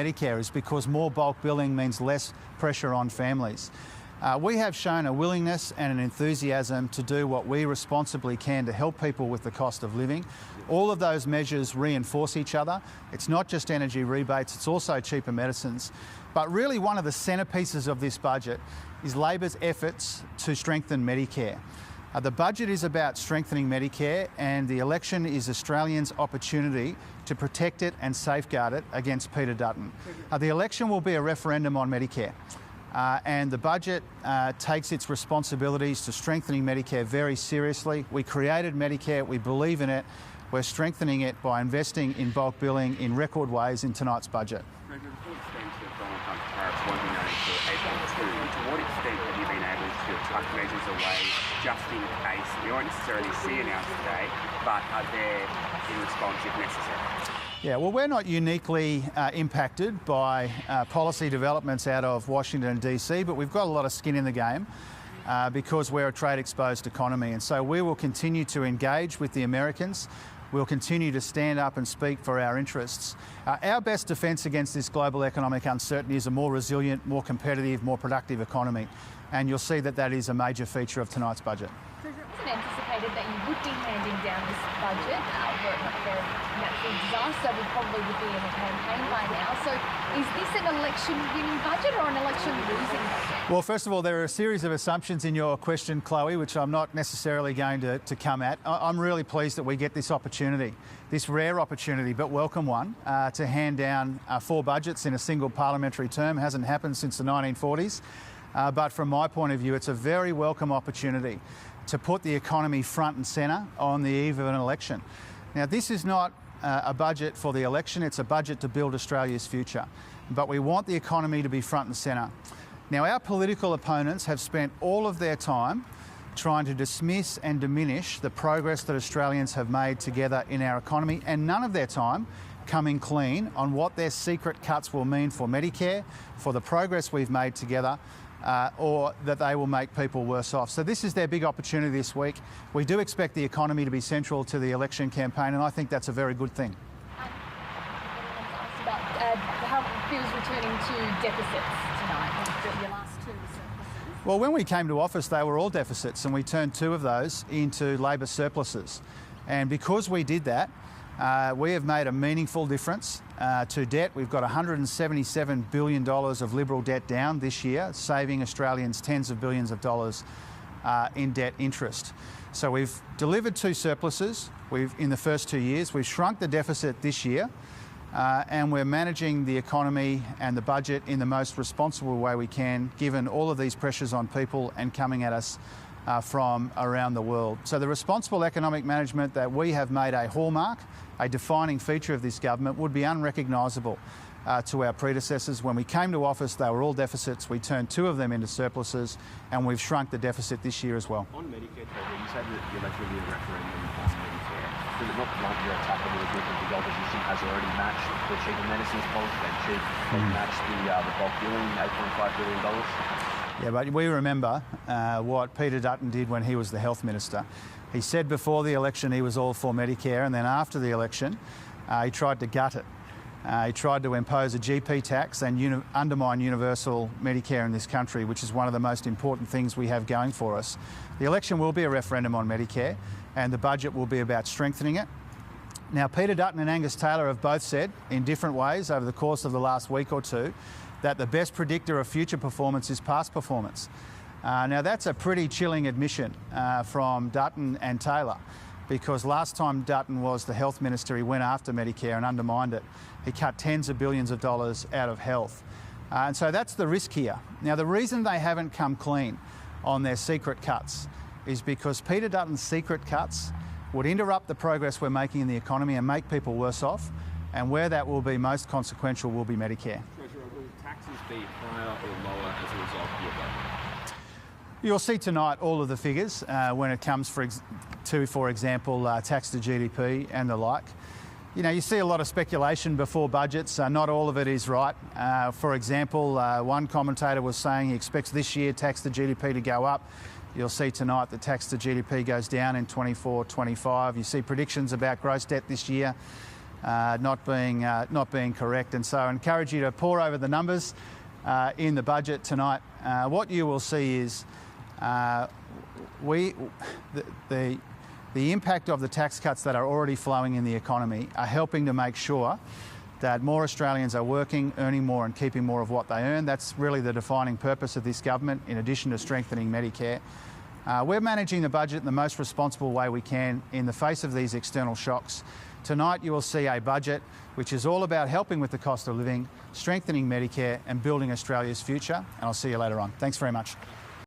Medicare is because more bulk billing means less pressure on families. We have shown a willingness and an enthusiasm to do what we responsibly can to help people with the cost of living. All of those measures reinforce each other. It's not just energy rebates, it's also cheaper medicines. But really one of the centrepieces of this budget is Labor's efforts to strengthen Medicare. The budget is about strengthening Medicare, and the election is Australians' opportunity to protect it and safeguard it against Peter Dutton. The election will be a referendum on Medicare. And the budget takes its responsibilities to strengthening Medicare very seriously. We created Medicare, we believe in it. We're strengthening it by investing in bulk billing in record ways in tonight's budget. President, to what extent have Donald Trump's tariffs won't be known until April 2? To what extent have you been able to tuck measures away just in case? You won't necessarily see announced today, but are there in response if necessary? Yeah, well, we're not uniquely impacted by policy developments out of Washington DC, but we've got a lot of skin in the game because we're a trade-exposed economy. And so we will continue to engage with the Americans. We'll continue to stand up and speak for our interests. Our best defence against this global economic uncertainty is a more resilient, more competitive, more productive economy. And you'll see that that is a major feature of tonight's budget. President, it wasn't anticipated that you would be handing down this budget. Were it not for natural disaster, we probably would be in a campaign by now. So is this an election-winning budget or an election-losing budget? Well, first of all, there are a series of assumptions in your question, Chloe, which I'm not necessarily going to come at. I'm really pleased that we get this opportunity, this rare opportunity, but welcome one, to hand down 4 budgets in a single parliamentary term. It hasn't happened since the 1940s. But from my point of view, it's a very welcome opportunity to put the economy front and centre on the eve of an election. Now, this is not a budget for the election, it's a budget to build Australia's future. But we want the economy to be front and centre. Now, our political opponents have spent all of their time trying to dismiss and diminish the progress that Australians have made together in our economy, and none of their time coming clean on what their secret cuts will mean for Medicare, for the progress we've made together, or that they will make people worse off. So this is their big opportunity this week. We do expect the economy to be central to the election campaign, and I think that's a very good thing. About how it feels returning to deficits tonight, your last 2 surpluses. Well, when we came to office, they were all deficits, and we turned 2 of those into Labor surpluses. And because we did that, we have made a meaningful difference to debt. We've got $177 billion of Liberal debt down this year, saving Australians tens of billions of dollars in debt interest. So we've delivered 2 surpluses in the first 2 years. We've shrunk the deficit this year, and we're managing the economy and the budget in the most responsible way we can, given all of these pressures on people and coming at us from around the world. So the responsible economic management that we have made a hallmark, a defining feature of this government, would be unrecognisable to our predecessors. When we came to office, they were all deficits. We turned 2 of them into surpluses, and we've shrunk the deficit this year as well. On Medicare, you said that the election will be a referendum on Medicare. Does it not blunt your attack on the group of the opposition has already matched the cheaper medicines policy and matched the bulk billing, $8.5 billion? Yeah, but we remember what Peter Dutton did when he was the health minister. He said before the election he was all for Medicare, and then after the election he tried to gut it. He tried to impose a GP tax and undermine universal Medicare in this country, which is one of the most important things we have going for us. The election will be a referendum on Medicare, and the budget will be about strengthening it. Now, Peter Dutton and Angus Taylor have both said in different ways over the course of the last week or two that the best predictor of future performance is past performance. Now, that's a pretty chilling admission from Dutton and Taylor, because last time Dutton was the health minister, he went after Medicare and undermined it. He cut tens of billions of dollars out of health. And so that's the risk here. Now, the reason they haven't come clean on their secret cuts is because Peter Dutton's secret cuts would interrupt the progress we're making in the economy and make people worse off, and where that will be most consequential will be Medicare. Will taxes be higher or lower as a result of your vote? You'll see tonight all of the figures when it comes for example, tax to GDP and the like. You know, you see a lot of speculation before budgets. Not all of it is right. For example, one commentator was saying he expects this year tax to GDP to go up. You'll see tonight that tax to GDP goes down in 24-25. You see predictions about gross debt this year not being correct. And so I encourage you to pore over the numbers in the budget tonight. What you will see is the impact of the tax cuts that are already flowing in the economy are helping to make sure that more Australians are working, earning more and keeping more of what they earn. That's really the defining purpose of this government, in addition to strengthening Medicare. We're managing the budget in the most responsible way we can in the face of these external shocks. Tonight you will see a budget which is all about helping with the cost of living, strengthening Medicare and building Australia's future. And I'll see you later on. Thanks very much.